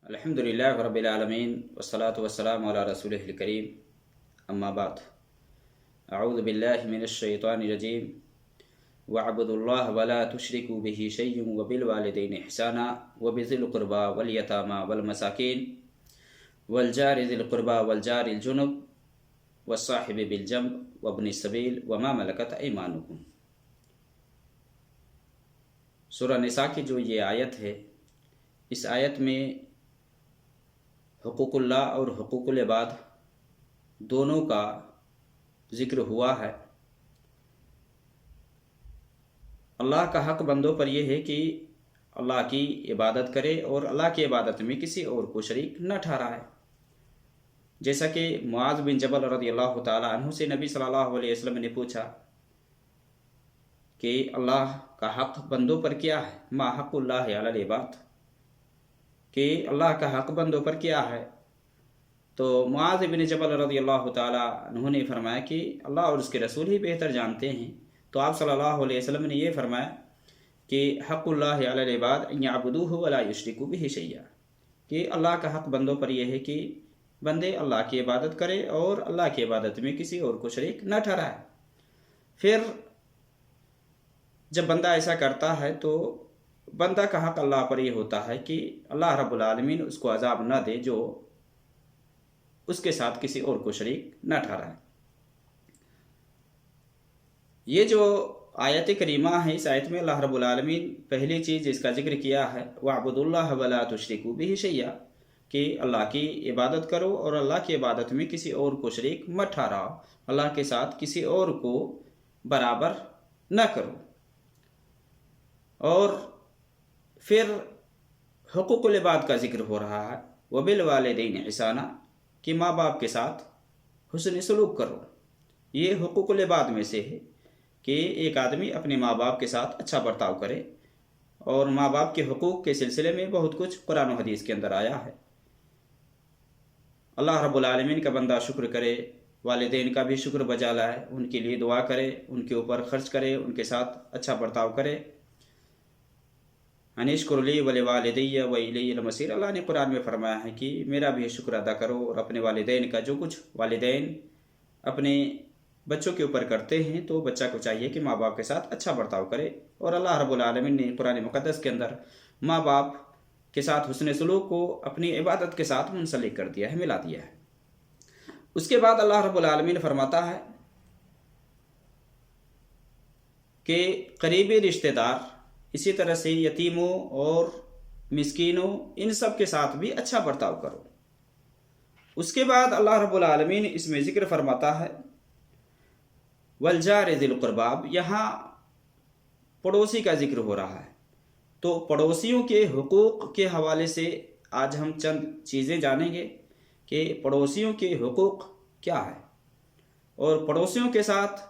الحمد للہ رب العالمین والصلاة والسلام علی رسولہ الکریم اما بعد اعوذ باللہ من الشیطان الرجیم وَاعْبُدُوا اللَّهَ وَلَا تُشْرِكُوا بِهِ شَيْئًا وَبِالْوَالِدَيْنِ إِحْسَانًا وَبِذِي الْقُرْبَى وَالْيَتَامَى وَالْمَسَاكِينِ وَالْجَارِ ذِي الْقُرْبَى وَالْجَارِ الْجُنُبِ وَالصَّاحِبِ بِالْجَنبِ وَابْنِ السَّبِيلِ وَمَا مَلَكَتْ أَيْمَانُكُمْ۔ سورہ نساء کی جو یہ آیت ہے، اس آیت میں حقوق اللہ اور حقوق العباد دونوں کا ذکر ہوا ہے۔ اللہ کا حق بندوں پر یہ ہے کہ اللہ کی عبادت کرے اور اللہ کی عبادت میں کسی اور کو شریک نہ ٹھہرائے، جیسا کہ معاذ بن جبل رضی اللہ تعالی عنہ سے نبی صلی اللہ علیہ وسلم نے پوچھا کہ اللہ کا حق بندوں پر کیا ہے، ما حق اللہ علی العباد، کہ اللہ کا حق بندوں پر کیا ہے؟ تو معاذ بن جبل رضی اللہ تعالی عنہ نے فرمایا کہ اللہ اور اس کے رسول ہی بہتر جانتے ہیں۔ تو آپ صلی اللہ علیہ وسلم نے یہ فرمایا کہ حق اللہ علی العباد ان یعبدوہ ولا یشرکوا بہ شیئا، کہ اللہ کا حق بندوں پر یہ ہے کہ بندے اللہ کی عبادت کرے اور اللہ کی عبادت میں کسی اور کو شریک نہ ٹھہرائے۔ پھر جب بندہ ایسا کرتا ہے تو بندہ کا حق اللہ پر یہ ہوتا ہے کہ اللہ رب العالمین اس کو عذاب نہ دے جو اس کے ساتھ کسی اور کو شریک نہ ٹھہرائے۔ یہ جو آیت کریمہ ہے، اس آیت میں اللہ رب العالمین پہلی چیز جس کا ذکر کیا ہے وَاعْبُدُوا اللَّهَ وَلَا تُشْرِكُوا بِهِ شَيْئًا، کہ اللہ کی عبادت کرو اور اللہ کی عبادت میں کسی اور کو شریک مت ٹھہراؤ، اللہ کے ساتھ کسی اور کو برابر نہ کرو۔ اور پھر حقوق العباد کا ذکر ہو رہا ہے وَبِالْوَالِدَيْنِ إِحْسَانًا، کہ ماں باپ کے ساتھ حسن سلوک کرو۔ یہ حقوق العباد میں سے ہے کہ ایک آدمی اپنے ماں باپ کے ساتھ اچھا برتاؤ کرے، اور ماں باپ کے حقوق کے سلسلے میں بہت کچھ قرآن و حدیث کے اندر آیا ہے۔ اللہ رب العالمین کا بندہ شکر کرے، والدین کا بھی شکر بجا لائے، ان کے لیے دعا کرے، ان کے اوپر خرچ کرے، ان کے ساتھ اچھا برتاؤ کرے۔ انشکر لی ولوالدی والی المصیر، اللہ نے قرآن میں فرمایا ہے کہ میرا بھی شکر ادا کرو، اور اپنے والدین کا جو کچھ والدین اپنے بچوں کے اوپر کرتے ہیں تو بچہ کو چاہیے کہ ماں باپ کے ساتھ اچھا برتاؤ کرے۔ اور اللہ رب العالمین نے قرآن مقدس کے اندر ماں باپ کے ساتھ حسن سلوک کو اپنی عبادت کے ساتھ منسلک کر دیا ہے، ملا دیا ہے۔ اس کے بعد اللہ رب العالمین فرماتا ہے کہ قریبی رشتہ دار، اسی طرح سے یتیموں اور مسکینوں، ان سب کے ساتھ بھی اچھا برتاؤ کرو۔ اس کے بعد اللہ رب العالمین اس میں ذکر فرماتا ہے والجار ذی القربى، یہاں پڑوسی کا ذکر ہو رہا ہے۔ تو پڑوسیوں کے حقوق کے حوالے سے آج ہم چند چیزیں جانیں گے کہ پڑوسیوں کے حقوق کیا ہے، اور پڑوسیوں کے ساتھ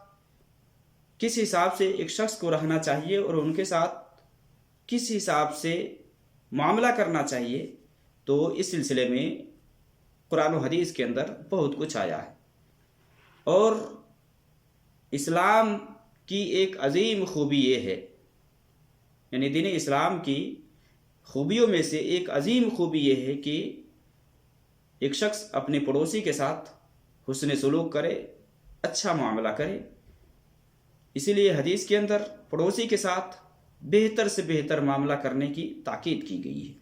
کس حساب سے ایک شخص کو رہنا چاہیے اور ان کے ساتھ کس حساب سے معاملہ کرنا چاہیے۔ تو اس سلسلے میں قرآن و حدیث کے اندر بہت کچھ آیا ہے، اور اسلام کی ایک عظیم خوبی یہ ہے، یعنی دین اسلام کی خوبیوں میں سے ایک عظیم خوبی یہ ہے کہ ایک شخص اپنے پڑوسی کے ساتھ حسن سلوک کرے، اچھا معاملہ کرے۔ اسی لیے حدیث کے اندر پڑوسی کے ساتھ بہتر سے بہتر معاملہ کرنے کی تاکید کی گئی ہے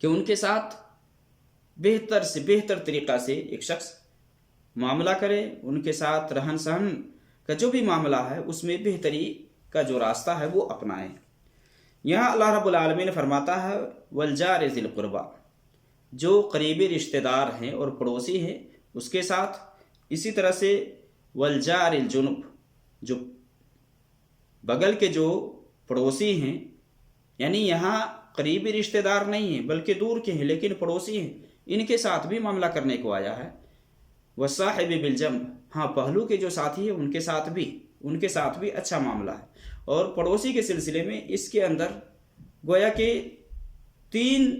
کہ ان کے ساتھ بہتر سے بہتر طریقہ سے ایک شخص معاملہ کرے، ان کے ساتھ رہن سہن کا جو بھی معاملہ ہے اس میں بہتری کا جو راستہ ہے وہ اپنائیں۔ یہاں اللہ رب العالمین فرماتا ہے والجار ذی القربى، جو قریبی رشتہ دار ہیں اور پڑوسی ہیں اس کے ساتھ، اسی طرح سے والجار الجنب، جو بغل کے جو پڑوسی ہیں، یعنی یہاں قریبی رشتہ دار نہیں ہیں بلکہ دور کے ہیں لیکن پڑوسی ہیں، ان کے ساتھ بھی معاملہ کرنے کو آیا ہے۔ والصاحب بالجنب، ہاں پہلو کے جو ساتھی ہیں ان کے ساتھ بھی اچھا معاملہ ہے۔ اور پڑوسی کے سلسلے میں اس کے اندر گویا کہ 3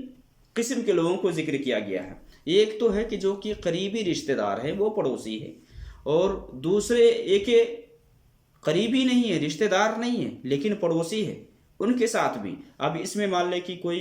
قسم کے لوگوں کو ذکر کیا گیا ہے۔ ایک تو ہے کہ جو کہ قریبی رشتہ دار ہیں وہ پڑوسی ہیں، اور دوسرے ایک قریبی نہیں ہے، رشتہ دار نہیں ہے لیکن پڑوسی ہے، ان کے ساتھ بھی۔ اب اس میں مان لے کہ کوئی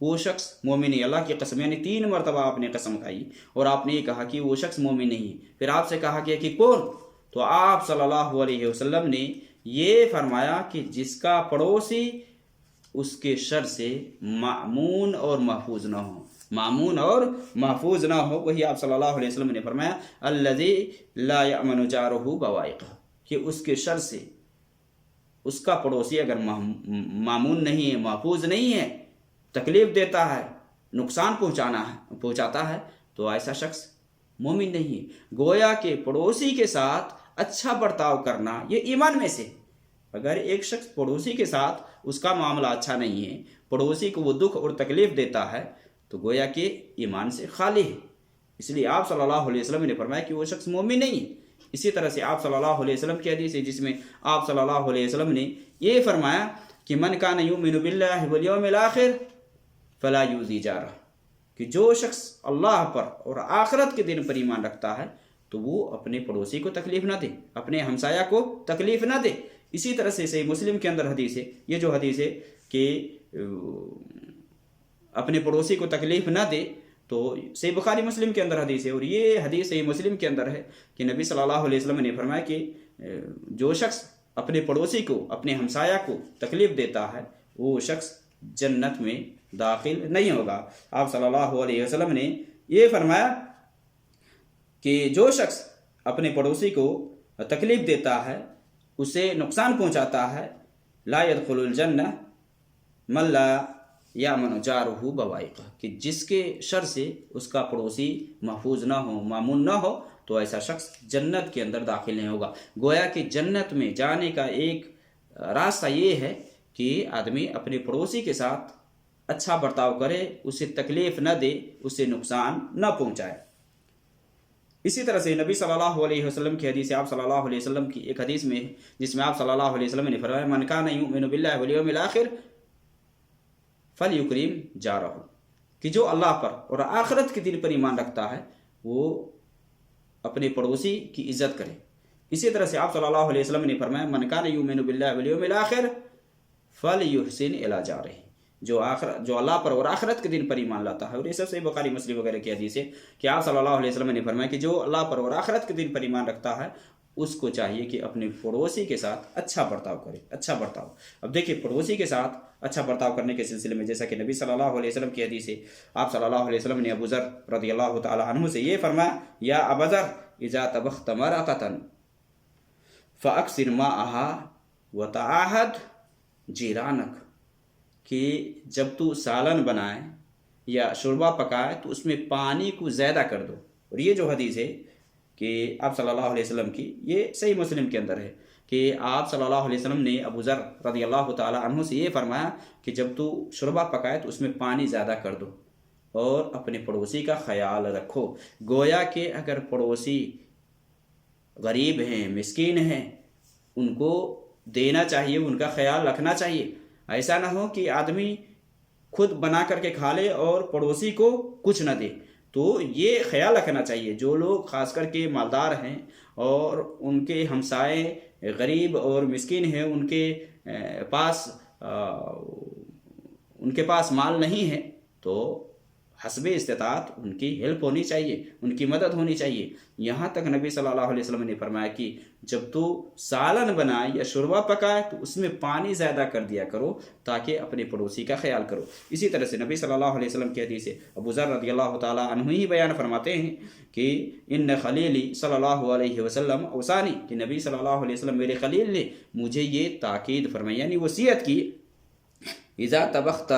وہ شخص مومن نہیں. اللہ کی قسم، یعنی 3 مرتبہ آپ نے قسم کھائی اور آپ نے یہ کہا کہ وہ شخص مومن نہیں. پھر آپ سے کہا گیا کہ کون؟ تو آپ صلی اللہ علیہ وسلم نے یہ فرمایا کہ جس کا پڑوسی اس کے شر سے مأمون اور محفوظ نہ ہو، مأمون اور محفوظ نہ ہو. وہی آپ صلی اللہ علیہ وسلم نے فرمایا الذی لا یأمن جارہ بوائقہ، کہ اس کے شر سے اس کا پڑوسی اگر مامون نہیں ہے، محفوظ نہیں ہے، تکلیف دیتا ہے، نقصان پہنچاتا ہے، تو ایسا شخص مومن نہیں ہے. گویا کہ پڑوسی کے ساتھ اچھا برتاؤ کرنا یہ ایمان میں سے. اگر ایک شخص پڑوسی کے ساتھ اس کا معاملہ اچھا نہیں ہے، پڑوسی کو وہ دکھ اور تکلیف دیتا ہے، تو گویا کہ ایمان سے خالی ہے. اس لیے آپ صلی اللہ علیہ وسلم نے فرمایا کہ وہ شخص مومن نہیں ہے. اسی طرح سے آپ صلی اللہ علیہ وسلم کی حدیث ہے جس میں آپ صلی اللہ علیہ وسلم نے یہ فرمایا کہ من کان یؤمن باللہ والیوم الآخر فلا یؤذی جارہ، کہ جو شخص اللہ پر اور آخرت کے دن پر ایمان رکھتا ہے تو وہ اپنے پڑوسی کو تکلیف نہ دے، اپنے ہمسایہ کو تکلیف نہ دے. اسی طرح سے صحیح مسلم کے اندر حدیث ہے، یہ جو حدیث ہے کہ اپنے پڑوسی کو تکلیف نہ دے، تو صحیح بخاری مسلم کے اندر حدیث ہے، اور یہ حدیث صحیح مسلم کے اندر ہے کہ نبی صلی اللہ علیہ وسلم نے فرمایا کہ جو شخص اپنے پڑوسی کو، اپنے ہمسایہ کو تکلیف دیتا ہے، وہ شخص جنت میں داخل نہیں ہوگا. آپ صلی اللہ علیہ وسلم نے یہ فرمایا کہ جو شخص اپنے پڑوسی کو تکلیف دیتا ہے، اسے نقصان پہنچاتا ہے، لا يدخل الجنہ من لا یامن جارہ بوائقہ، کہ جس کے شر سے اس کا پڑوسی محفوظ نہ ہو، مامون نہ ہو، تو ایسا شخص جنت کے اندر داخل نہیں ہوگا. گویا کہ جنت میں جانے کا ایک راستہ یہ ہے کہ آدمی اپنے پڑوسی کے ساتھ اچھا برتاؤ کرے، اسے تکلیف نہ دے، اسے نقصان نہ پہنچائے. اسی طرح سے نبی صلی اللہ علیہ وسلم کی حدیث ہے، آپ صلی اللہ علیہ وسلم کی ایک حدیث میں جس میں آپ صلی اللہ علیہ وسلم نے فرمایا من کان یؤمن باللہ والیوم الآخر فلیکرم جارہ، کہ جو اللہ پر اور آخرت کے دن پر ایمان رکھتا ہے وہ اپنے پڑوسی کی عزت کرے. اسی طرح سے آپ صلی اللہ علیہ وسلم نے فرمایا من کان یؤمن باللہ والیوم الآخر فلیحسن الی جارہ، جو اللہ پر اور آخرت کے دن پر ایمان لاتا ہے. اور یہ سب سے بخاری مسلم وغیرہ کی حدیث ہے کہ آپ صلی اللہ علیہ وسلم نے فرمایا کہ جو اللہ پر اور آخرت کے دن پر ایمان رکھتا ہے اس کو چاہیے کہ اپنے پڑوسی کے ساتھ اچھا برتاؤ کرے، اچھا برتاؤ. اب دیکھیے پڑوسی کے ساتھ اچھا برتاؤ کرنے کے سلسلے میں جیسا کہ نبی صلی اللہ علیہ وسلم کی حدیث ہے، آپ صلی اللہ علیہ وسلم نے ابو ذر رضی اللہ تعالی عنہ سے یہ فرمایا یا ابا ذر اذا طبخت مرقۃ فاکثر ماءها وتعاهد جیرانک، کہ جب تو سالن بنائے یا شوربہ پکائے تو اس میں پانی کو زیادہ کر دو. اور یہ جو حدیث ہے کہ آپ صلی اللہ علیہ وسلم کی، یہ صحیح مسلم کے اندر ہے کہ آپ صلی اللہ علیہ وسلم نے ابو ذر رضی اللہ تعالی عنہ سے یہ فرمایا کہ جب تو شوربہ پکائے تو اس میں پانی زیادہ کر دو اور اپنے پڑوسی کا خیال رکھو. گویا کہ اگر پڑوسی غریب ہیں، مسکین ہیں، ان کو دینا چاہیے، ان کا خیال رکھنا چاہیے. ایسا نہ ہو کہ آدمی خود بنا کر کے کھا لے اور پڑوسی کو کچھ نہ دے. تو یہ خیال رکھنا چاہیے جو لوگ خاص کر کے مالدار ہیں اور ان کے ہمسائے غریب اور مسکین ہیں، ان کے پاس مال نہیں ہے، تو حسب استطاعت ان کی ہیلپ ہونی چاہیے، ان کی مدد ہونی چاہیے. یہاں تک نبی صلی اللہ علیہ وسلم نے فرمایا کہ جب تو سالن بنائے یا شوربہ پکائے تو اس میں پانی زیادہ کر دیا کرو تاکہ اپنے پڑوسی کا خیال کرو. اسی طرح سے نبی صلی اللہ علیہ وسلم کی حدیث ہے، ابو ذر رضی اللہ تعالی عنہ ہی بیان فرماتے ہیں کہ ان خلیلی صلی اللہ علیہ وسلم اوصانی، کہ نبی صلی اللہ علیہ وسلم میرے خلیل نے مجھے یہ تاکید فرمائی، یعنی وصیت کی اذا طبخت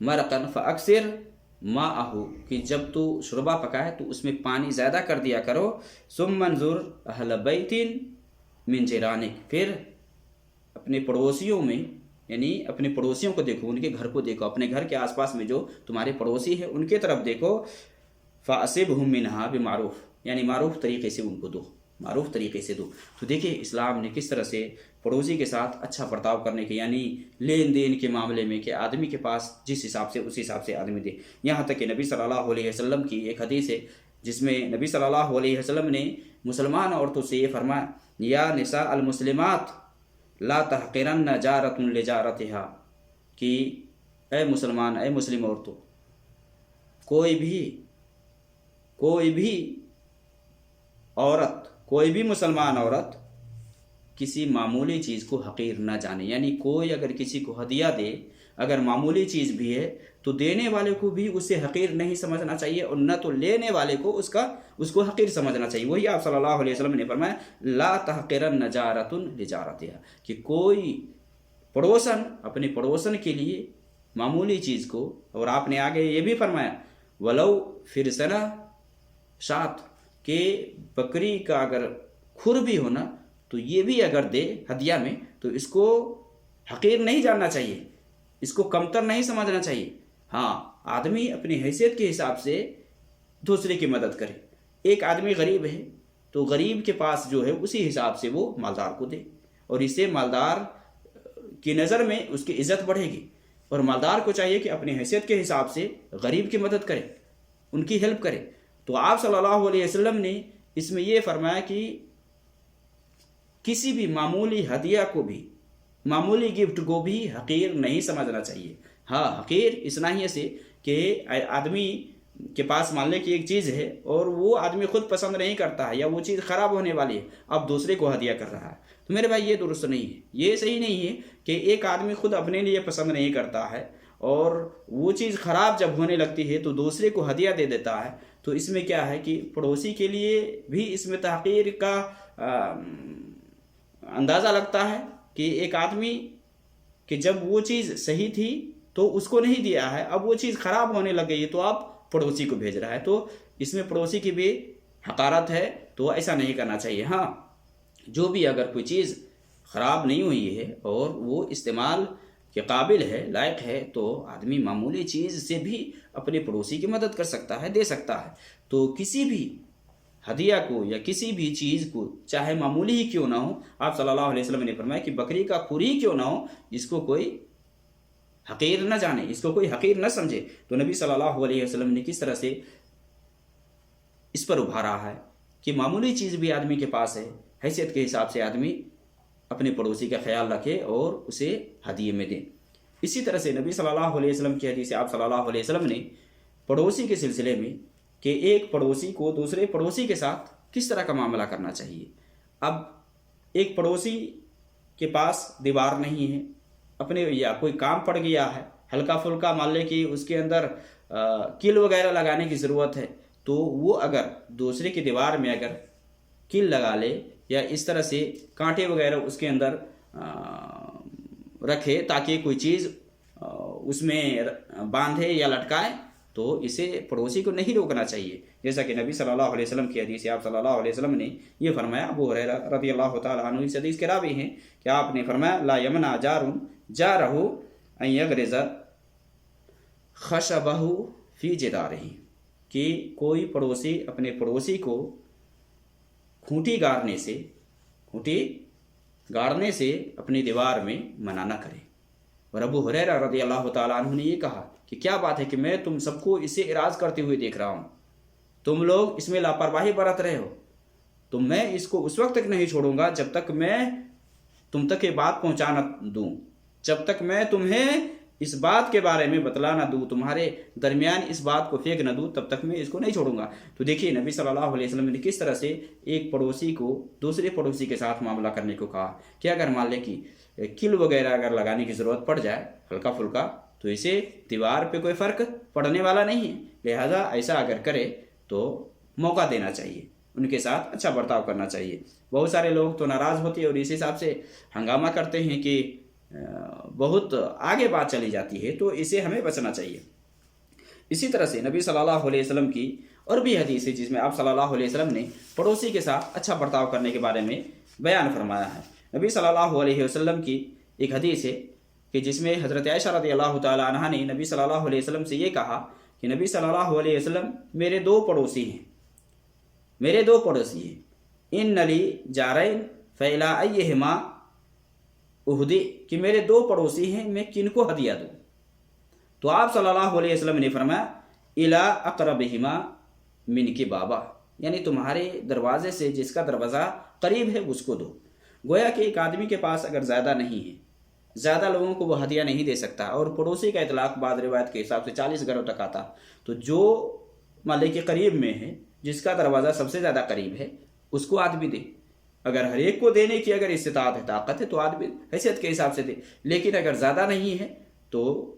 مرقا فاکثر ماءہ، کہ جب تو شوربہ پکائے تو اس میں پانی زیادہ کر دیا کرو. ثم انظر اہل بیت من جیرانک، پھر اپنے پڑوسیوں میں، یعنی اپنے پڑوسیوں کو دیکھو، ان کے گھر کو دیکھو، اپنے گھر کے آس پاس میں جو تمہارے پڑوسی ہیں ان کے طرف دیکھو. فاصبہم منہا بمعروف، یعنی معروف طریقے سے ان کو دو، معروف طریقے سے دو. تو دیکھیں اسلام نے کس طرح سے پڑوسی کے ساتھ اچھا برتاؤ کرنے کے، یعنی لین دین کے معاملے میں کہ آدمی کے پاس جس حساب سے اس حساب سے آدمی دے. یہاں تک کہ نبی صلی اللہ علیہ وسلم کی ایک حدیث ہے جس میں نبی صلی اللہ علیہ وسلم نے مسلمان عورتوں سے یہ فرمایا یا نساء المسلمات لا تحقرن جارۃ لجارتها، کہ اے مسلمان، اے مسلم عورتوں، کوئی بھی عورت، کوئی بھی مسلمان عورت کسی معمولی چیز کو حقیر نہ جانے. یعنی کوئی اگر کسی کو ہدیہ دے، اگر معمولی چیز بھی ہے تو دینے والے کو بھی اسے حقیر نہیں سمجھنا چاہیے، اور نہ تو لینے والے کو اس کو حقیر سمجھنا چاہیے. وہی آپ صلی اللہ علیہ وسلم نے فرمایا لا تحقرن جارۃ لجارتها، کہ کوئی پڑوسن اپنے پڑوسن کے لیے معمولی چیز کو، اور آپ نے آگے یہ بھی فرمایا ولو فرسنا شات، کہ بکری کا اگر کھر بھی ہونا تو یہ بھی اگر دے ہدیہ میں تو اس کو حقیر نہیں جاننا چاہیے، اس کو کمتر نہیں سمجھنا چاہیے. ہاں، آدمی اپنی حیثیت کے حساب سے دوسرے کی مدد کرے. ایک آدمی غریب ہے تو غریب کے پاس جو ہے اسی حساب سے وہ مالدار کو دے، اور اس سے مالدار کی نظر میں اس کی عزت بڑھے گی. اور مالدار کو چاہیے کہ اپنی حیثیت کے حساب سے غریب کی مدد کرے، ان کی ہیلپ کرے. تو آپ صلی اللہ علیہ وسلم نے اس میں یہ فرمایا کہ کسی بھی معمولی ہدیہ کو بھی، معمولی گفٹ کو بھی حقیر نہیں سمجھنا چاہیے. ہاں، حقیر اس ناحیے سے کہ آدمی کے پاس مان لے کہ ایک چیز ہے اور وہ آدمی خود پسند نہیں کرتا ہے، یا وہ چیز خراب ہونے والی ہے، اب دوسرے کو ہدیہ کر رہا ہے، تو میرے بھائی یہ درست نہیں ہے. یہ صحیح نہیں ہے کہ ایک آدمی خود اپنے لیے پسند نہیں کرتا ہے اور وہ چیز خراب جب ہونے لگتی ہے تو دوسرے کو ہدیہ دے دیتا ہے. تو اس میں کیا ہے کہ پڑوسی کے لیے بھی اس میں تحقیر کا اندازہ لگتا ہے کہ ایک آدمی کہ جب وہ چیز صحیح تھی تو اس کو نہیں دیا ہے، اب وہ چیز خراب ہونے لگ گئی ہے تو آپ پڑوسی کو بھیج رہا ہے، تو اس میں پڑوسی کی بھی حقارت ہے، تو ایسا نہیں کرنا چاہیے. ہاں، جو بھی اگر کوئی چیز خراب نہیں ہوئی ہے اور وہ استعمال کے قابل ہے، لائق ہے، تو آدمی معمولی چیز سے بھی اپنے پڑوسی کی مدد کر سکتا ہے، دے سکتا ہے. تو کسی بھی ہدیہ کو یا کسی بھی چیز کو چاہے معمولی ہی کیوں نہ ہو، آپ صلی اللہ علیہ وسلم نے فرمایا کہ بکری کا کھر ہی کیوں نہ ہو، اس کو کوئی حقیر نہ جانے، اس کو کوئی حقیر نہ سمجھے. تو نبی صلی اللہ علیہ وسلم نے کس طرح سے اس پر ابھارا ہے کہ معمولی چیز بھی آدمی کے پاس ہے، حیثیت کے حساب سے آدمی اپنے پڑوسی کا خیال رکھے اور اسے ہدیے میں دے. اسی طرح سے نبی صلی اللہ علیہ وسلم کی حدیث سے آپ صلی اللہ علیہ وسلم نے پڑوسی کے سلسلے میں کہ ایک پڑوسی کو دوسرے پڑوسی کے ساتھ کس طرح کا معاملہ کرنا چاہیے. اب ایک پڑوسی کے پاس دیوار نہیں ہے، اپنے یا کوئی کام پڑ گیا ہے، ہلکا پھلکا مان لے کہ اس کے اندر کل وغیرہ لگانے کی ضرورت ہے، تو وہ اگر دوسرے کی دیوار میں اگر کل لگا لے یا اس طرح سے کانٹے وغیرہ اس کے اندر رکھے تاکہ کوئی چیز اس میں باندھے یا لٹکائے، تو اسے پڑوسی کو نہیں روکنا چاہیے. جیسا کہ نبی صلی اللہ علیہ وسلم کی حدیث سے آپ صلی اللہ علیہ وسلم نے یہ فرمایا، ابو ہریرہ رضی اللہ تعالیٰ عنہ اس حدیث کے راوی ہیں کہ آپ نے فرمایا لا یمنع جار جارہ ان یغرز خشبہ فی جدارہ، کہ کوئی پڑوسی اپنے پڑوسی کو کھونٹی گاڑنے سے اپنی دیوار میں منع نہ کرے. اور ابو ہریرہ رضی اللہ تعالیٰ عنہ نے یہ کہا کہ کیا بات ہے کہ میں تم سب کو اسے اعراض کرتے ہوئے دیکھ رہا ہوں، تم لوگ اس میں لاپرواہی برت رہے ہو، تو میں اس کو اس وقت تک نہیں چھوڑوں گا جب تک میں تم تک یہ بات پہنچا نہ دوں، جب تک میں تمہیں اس بات کے بارے میں بتلا نہ دوں، تمہارے درمیان اس بات کو پھینک نہ دوں، تب تک میں اس کو نہیں چھوڑوں گا. تو دیکھیے نبی صلی اللہ علیہ وسلم نے کس طرح سے ایک پڑوسی کو دوسرے پڑوسی کے ساتھ معاملہ کرنے کو کہا کہ اگر مان لے کہ کل وغیرہ اگر لگانے کی ضرورت پڑ جائے ہلکا پھلکا، تو اسے دیوار پہ کوئی فرق پڑنے والا نہیں ہے، لہذا ایسا اگر کرے تو موقع دینا چاہیے، ان کے ساتھ اچھا برتاؤ کرنا چاہیے. بہت سارے لوگ تو ناراض ہوتے ہیں اور اس حساب سے ہنگامہ کرتے ہیں کہ بہت آگے بات چلی جاتی ہے، تو اسے ہمیں بچنا چاہیے. اسی طرح سے نبی صلی اللہ علیہ وسلم کی اور بھی حدیث ہے جس میں آپ صلی اللہ علیہ وسلم نے پڑوسی کے ساتھ اچھا برتاؤ کرنے کے بارے میں بیان فرمایا ہے. نبی صلی اللہ علیہ وسلم کی ایک حدیث ہے کہ جس میں حضرت عائشہ رضی اللہ تعالی عنہا نے نبی صلی اللہ علیہ وسلم سے یہ کہا کہ نبی صلی اللہ علیہ وسلم میرے دو پڑوسی ہیں، ان لی جارین فیلا ایہما اہدی، کہ میرے دو پڑوسی ہیں، میں کن کو ہدیہ دوں؟ تو آپ صلی اللہ علیہ وسلم نے فرمایا الا اقربہما من کی بابا، یعنی تمہارے دروازے سے جس کا دروازہ قریب ہے اس کو دو. گویا کہ ایک آدمی کے پاس اگر زیادہ نہیں ہے، زیادہ لوگوں کو وہ ہدیہ نہیں دے سکتا، اور پڑوسی کا اطلاق بعض روایت کے حساب سے 40 گھروں تک آتا، تو جو مالک کے قریب میں ہے، جس کا دروازہ سب سے زیادہ قریب ہے، اس کو آدمی دے۔ اگر ہر ایک کو دینے کی اگر استطاعت ہے، طاقت ہے، تو آدمی حیثیت کے حساب سے دے، لیکن اگر زیادہ نہیں ہے تو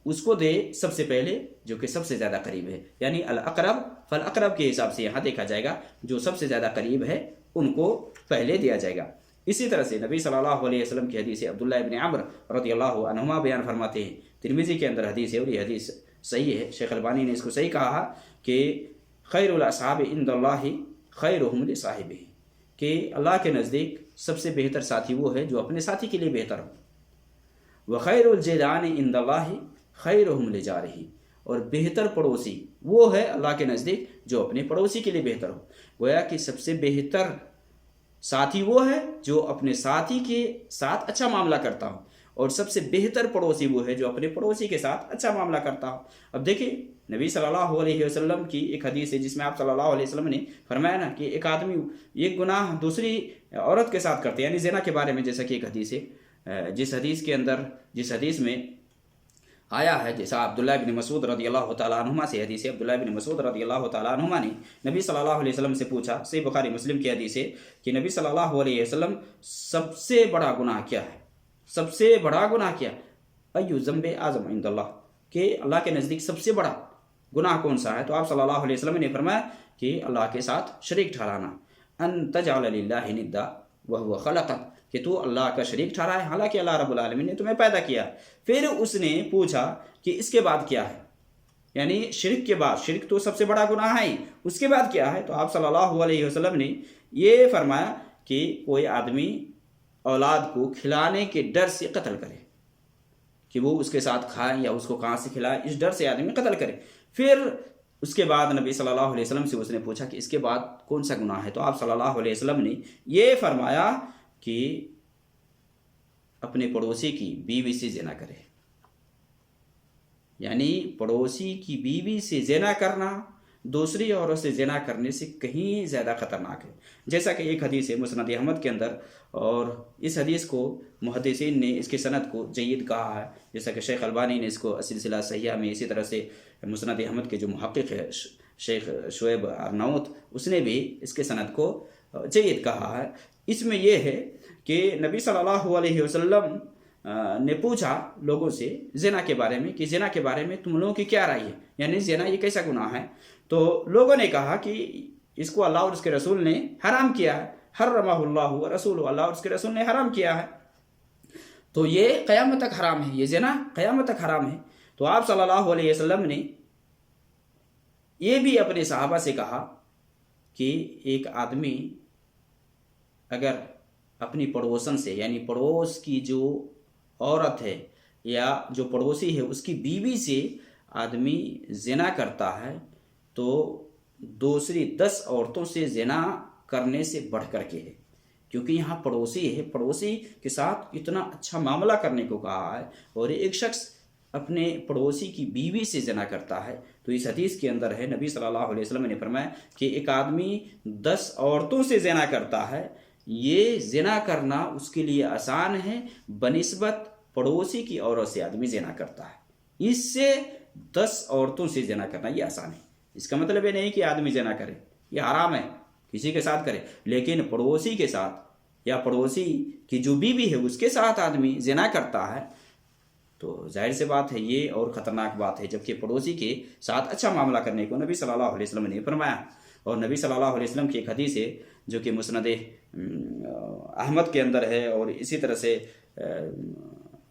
اس کو دے سب سے پہلے جو کہ سب سے زیادہ قریب ہے، یعنی الاقرب فالاقرب کے حساب سے یہاں دیکھا جائے گا، جو سب سے زیادہ قریب ہے ان کو پہلے دیا جائے گا۔ اسی طرح سے نبی صلی اللہ علیہ وسلم کی حدیث عبداللہ ابن عمر رضی اللہ عنہما بیان فرماتے ہیں، ترمذی کے اندر حدیث ہے اور یہ حدیث صحیح ہے، شیخ البانی نے اس کو صحیح کہا کہ خیر الاصحاب عند اللہ خیرہم لصاحبہ، کہ اللہ کے نزدیک سب سے بہتر ساتھی وہ ہے جو اپنے ساتھی کے لیے بہتر ہو، وخیر الجیران عند اللہ خیرہم لجارہ، اور بہتر پڑوسی وہ ہے اللہ کے نزدیک جو اپنے پڑوسی کے لیے بہتر ہو۔ گویا کہ سب سے بہتر ساتھی وہ ہے جو اپنے ساتھی کے ساتھ اچھا معاملہ کرتا ہو، اور سب سے بہتر پڑوسی وہ ہے جو اپنے پڑوسی کے ساتھ اچھا معاملہ کرتا ہو۔ اب دیکھیں نبی صلی اللہ علیہ وسلم کی ایک حدیث ہے جس میں آپ صلی اللہ علیہ وسلم نے فرمایا نا کہ ایک آدمی ایک گناہ دوسری عورت کے ساتھ کرتے ہیں، یعنی زنا کے بارے میں، جیسا کہ ایک حدیث ہے، جس حدیث میں آیا ہے، جیسا عبداللہ بن مسعود رضی اللہ تعالیٰ عنہما سے حدیث ہے، عبداللہ بن مسعود رضی اللہ تعالیٰ عنہما نے نبی صلی اللہ علیہ وسلم سے پوچھا، صحیح بخاری مسلم کی حدیث ہے کہ نبی صلی اللہ علیہ وسلم سب سے بڑا گناہ کیا ہے؟ سب سے بڑا گناہ کیا؟ ایو ذنب اعظم عند اللہ، کہ اللہ کے نزدیک سب سے بڑا گناہ کون سا ہے؟ تو آپ صلی اللہ علیہ وسلم نے فرمایا کہ اللہ کے ساتھ شریک ٹھہرانا، ان تجعل للہ ندا وہو خلقک، کہ تو اللہ کا شریک ٹھہرا ہے حالانکہ اللہ رب العالمین نے تمہیں پیدا کیا۔ پھر اس نے پوچھا کہ اس کے بعد کیا ہے، یعنی شرک کے بعد، شرک تو سب سے بڑا گناہ ہے، اس کے بعد کیا ہے؟ تو آپ صلی اللہ علیہ وسلم نے یہ فرمایا کہ کوئی آدمی اولاد کو کھلانے کے ڈر سے قتل کرے، کہ وہ اس کے ساتھ کھائیں یا اس کو کہاں سے کھلائے، اس ڈر سے آدمی قتل کرے۔ پھر اس کے بعد نبی صلی اللہ علیہ وسلم سے اس نے پوچھا کہ اس کے بعد کون سا گناہ ہے؟ تو آپ صلی اللہ علیہ وسلم نے یہ فرمایا کہ اپنے پڑوسی کی بیوی سے زنا کرے، یعنی پڑوسی کی بیوی سے زنا کرنا دوسری عورت سے زنا کرنے سے کہیں زیادہ خطرناک ہے، جیسا کہ ایک حدیث ہے مسند احمد کے اندر، اور اس حدیث کو محدثین نے اس کی سند کو جید کہا ہے، جیسا کہ شیخ البانی نے اس کو سلسلہ صحیحہ میں، اسی طرح سے مسند احمد کے جو محقق ہے شیخ شعیب ارناؤت، اس نے بھی اس کے سند کو جید کہا ہے۔ اس میں یہ ہے کہ نبی صلی اللہ علیہ وسلم نے پوچھا لوگوں سے زنا کے بارے میں کہ زنا کے بارے میں تم لوگوں کی کیا رائے ہے، یعنی زنا یہ کیسا گناہ ہے؟ تو لوگوں نے کہا کہ اس کو اللہ اور اس کے رسول نے حرام کیا ہے، حرمہ اللہ و رسول، اللہ اور اس کے رسول نے حرام کیا ہے، تو یہ قیامت تک حرام ہے، یہ زنا قیامت تک حرام ہے۔ تو آپ صلی اللہ علیہ وسلم نے یہ بھی اپنے صحابہ سے کہا کہ ایک آدمی اگر اپنی پڑوسن سے، یعنی پڑوس کی جو عورت ہے یا جو پڑوسی ہے اس کی بیوی سے آدمی زنا کرتا ہے تو دوسری 10 عورتوں سے زنا کرنے سے بڑھ کر کے ہے، کیونکہ یہاں پڑوسی ہے، پڑوسی کے ساتھ اتنا اچھا معاملہ کرنے کو کہا ہے، اور ایک شخص اپنے پڑوسی کی بیوی سے زنا کرتا ہے، تو اس حدیث کے اندر ہے نبی صلی اللہ علیہ وسلم نے فرمایا کہ ایک آدمی 10 عورتوں سے زنا کرتا ہے، یہ زنا کرنا اس کے لیے آسان ہے بنسبت پڑوسی کی عورت سے آدمی زنا کرتا ہے، اس سے 10 عورتوں سے زنا کرنا یہ آسان ہے۔ اس کا مطلب یہ نہیں کہ آدمی زنا کرے، یہ حرام ہے کسی کے ساتھ کرے، لیکن پڑوسی کے ساتھ یا پڑوسی کی جو بیوی ہے اس کے ساتھ آدمی زنا کرتا ہے تو ظاہر سے بات ہے یہ اور خطرناک بات ہے، جبکہ پڑوسی کے ساتھ اچھا معاملہ کرنے کو نبی صلی اللہ علیہ وسلم نے فرمایا۔ اور نبی صلی اللہ علیہ وسلم کی ایک حدیث ہے جو کہ مسند احمد کے اندر ہے، اور اسی طرح سے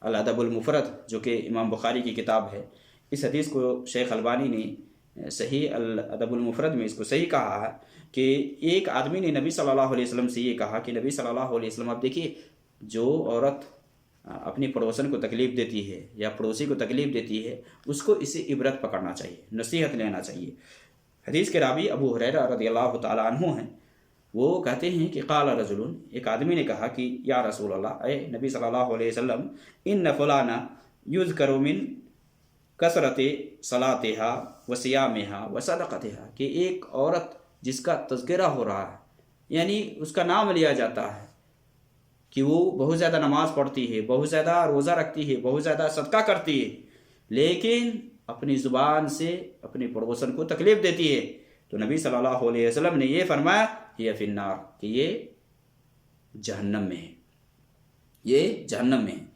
الادب المفرد جو کہ امام بخاری کی کتاب ہے، اس حدیث کو شیخ البانی نے صحیح الادب المفرد میں اس کو صحیح کہا ہے کہ ایک آدمی نے نبی صلی اللہ علیہ وسلم سے یہ کہا کہ نبی صلی اللہ علیہ وسلم، آپ دیکھیے جو عورت اپنی پڑوسن کو تکلیف دیتی ہے یا پڑوسی کو تکلیف دیتی ہے اس کو اسے عبرت پکڑنا چاہیے، نصیحت لینا چاہیے۔ حدیث کے راوی ابو ہریرہ رضی اللہ تعالیٰ عنہ ہیں، وہ کہتے ہیں کہ قال رجل، ایک آدمی نے کہا کہ یا رسول اللہ، اے نبی صلی اللہ علیہ وسلم، ان فلانا یذکر من کثرت صلاتها وصیامها وصدقتها، کہ ایک عورت جس کا تذکرہ ہو رہا ہے، یعنی اس کا نام لیا جاتا ہے، کہ وہ بہت زیادہ نماز پڑھتی ہے، بہت زیادہ روزہ رکھتی ہے، بہت زیادہ صدقہ کرتی ہے، لیکن اپنی زبان سے اپنے پڑوسن کو تکلیف دیتی ہے، تو نبی صلی اللہ علیہ وسلم نے یہ فرمایا یہ فی النار، کہ یہ جہنم میں ہے، یہ جہنم میں ہے۔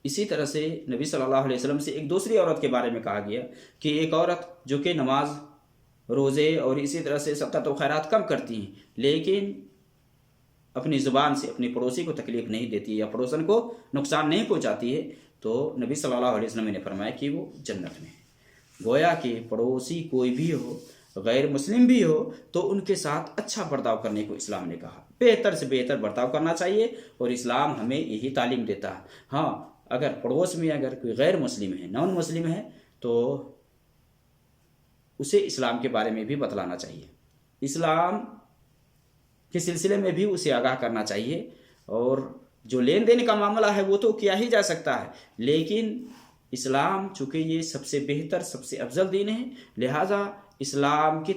اسی طرح سے نبی صلی اللہ علیہ وسلم سے ایک دوسری عورت کے بارے میں کہا گیا کہ ایک عورت جو کہ نماز، روزے اور اسی طرح سے صدقات و خیرات کم کرتی ہیں، لیکن اپنی زبان سے اپنی پڑوسی کو تکلیف نہیں دیتی یا پڑوسن کو نقصان نہیں پہنچاتی ہے، تو نبی صلی اللہ علیہ وسلم نے فرمایا کہ وہ جنت میں ہے۔ گویا کہ پڑوسی کوئی بھی ہو، غیر مسلم بھی ہو، تو ان کے ساتھ اچھا برتاؤ کرنے کو اسلام نے کہا، بہتر سے بہتر برتاؤ کرنا چاہیے، اور اسلام ہمیں یہی تعلیم دیتا ہے۔ ہاں، اگر پڑوس میں اگر کوئی غیر مسلم ہے، نان مسلم ہے، تو اسے اسلام کے بارے میں بھی بتلانا چاہیے، اسلام کے سلسلے میں بھی اسے آگاہ کرنا چاہیے، اور جو لین دین کا معاملہ ہے وہ تو کیا ہی جا سکتا ہے، لیکن اسلام چونکہ یہ سب سے بہتر، سب سے افضل دین ہے، لہٰذا اسلام کی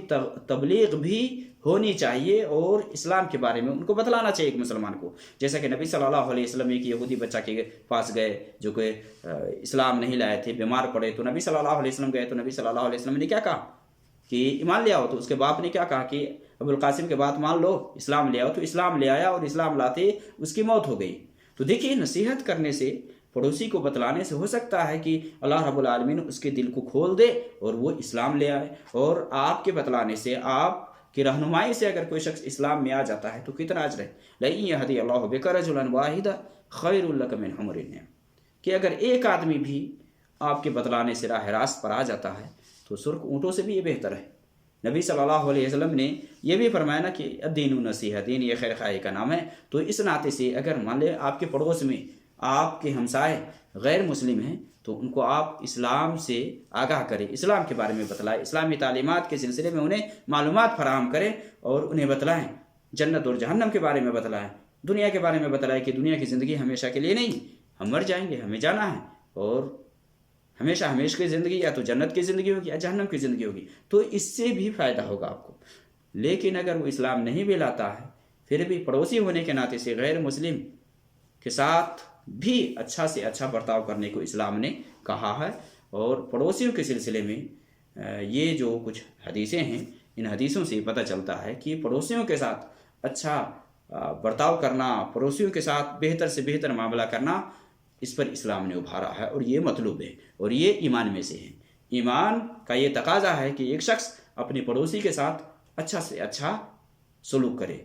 تبلیغ بھی ہونی چاہیے، اور اسلام کے بارے میں ان کو بتلانا چاہیے ایک مسلمان کو۔ جیسا کہ نبی صلی اللہ علیہ وسلم ایک یہودی بچہ کے پاس گئے جو کہ اسلام نہیں لائے تھے، بیمار پڑے، تو نبی صلی اللہ علیہ وسلم گئے، تو نبی صلی اللہ علیہ وسلم نے کیا کہا کہ ایمان لے آؤ، تو اس کے باپ نے کیا کہا کہ ابو القاسم کے بات مان لو، اسلام لے آؤ، تو اسلام لے آیا، اور اسلام لاتے اس کی موت ہو گئی۔ تو دیکھیے، نصیحت کرنے سے، پڑوسی کو بتلانے سے ہو سکتا ہے کہ اللہ رب العالمین اس کے دل کو کھول دے اور وہ اسلام لے آئے، اور آپ کے بتلانے سے، آپ کی رہنمائی سے اگر کوئی شخص اسلام میں آ جاتا ہے تو کتنا اجر ہے۔ لَئِن يَهْدِيَ اللَّهُ بِكَ رَجُلًا وَاحِدًا خَيْرٌ لَكَ مِنْ حُمُرِ النَّعَمِ، کہ اگر ایک آدمی بھی آپ کے بتلانے سے راہ راست پر آ جاتا ہے تو سرخ اونٹوں سے بھی یہ بہتر ہے۔ نبی صلی اللہ علیہ وسلم نے یہ بھی فرمایا نا کہ الدین النصیحہ، دین یہ خیر خواہی کا نام ہے، تو اس ناطے سے اگر مان لے آپ کے پڑوس میں آپ کے ہمسائے غیر مسلم ہیں، تو ان کو آپ اسلام سے آگاہ کریں، اسلام کے بارے میں بتلائیں، اسلامی تعلیمات کے سلسلے میں انہیں معلومات فراہم کریں، اور انہیں بتلائیں، جنت اور جہنم کے بارے میں بتلائیں، دنیا کے بارے میں بتلائیں کہ دنیا کی زندگی ہمیشہ کے لیے نہیں، ہم مر جائیں گے، ہمیں جانا ہے، اور ہمیشہ ہمیشہ کی زندگی یا تو جنت کی زندگی ہوگی یا جہنم کی زندگی ہوگی، تو اس سے بھی فائدہ ہوگا آپ کو۔ لیکن اگر وہ اسلام نہیں بھی لاتا ہے، پھر بھی پڑوسی ہونے کے ناطے سے غیر مسلم کے ساتھ بھی اچھا سے اچھا برتاؤ کرنے کو اسلام نے کہا ہے۔ اور پڑوسیوں کے سلسلے میں یہ جو کچھ حدیثیں ہیں، ان حدیثوں سے پتہ چلتا ہے کہ پڑوسیوں کے ساتھ اچھا برتاؤ کرنا، پڑوسیوں کے ساتھ بہتر سے بہتر معاملہ کرنا، اس پر اسلام نے ابھارا ہے، اور یہ مطلوب ہے، اور یہ ایمان میں سے ہے۔ ایمان کا یہ تقاضا ہے کہ ایک شخص اپنے پڑوسی کے ساتھ اچھا سے اچھا سلوک کرے،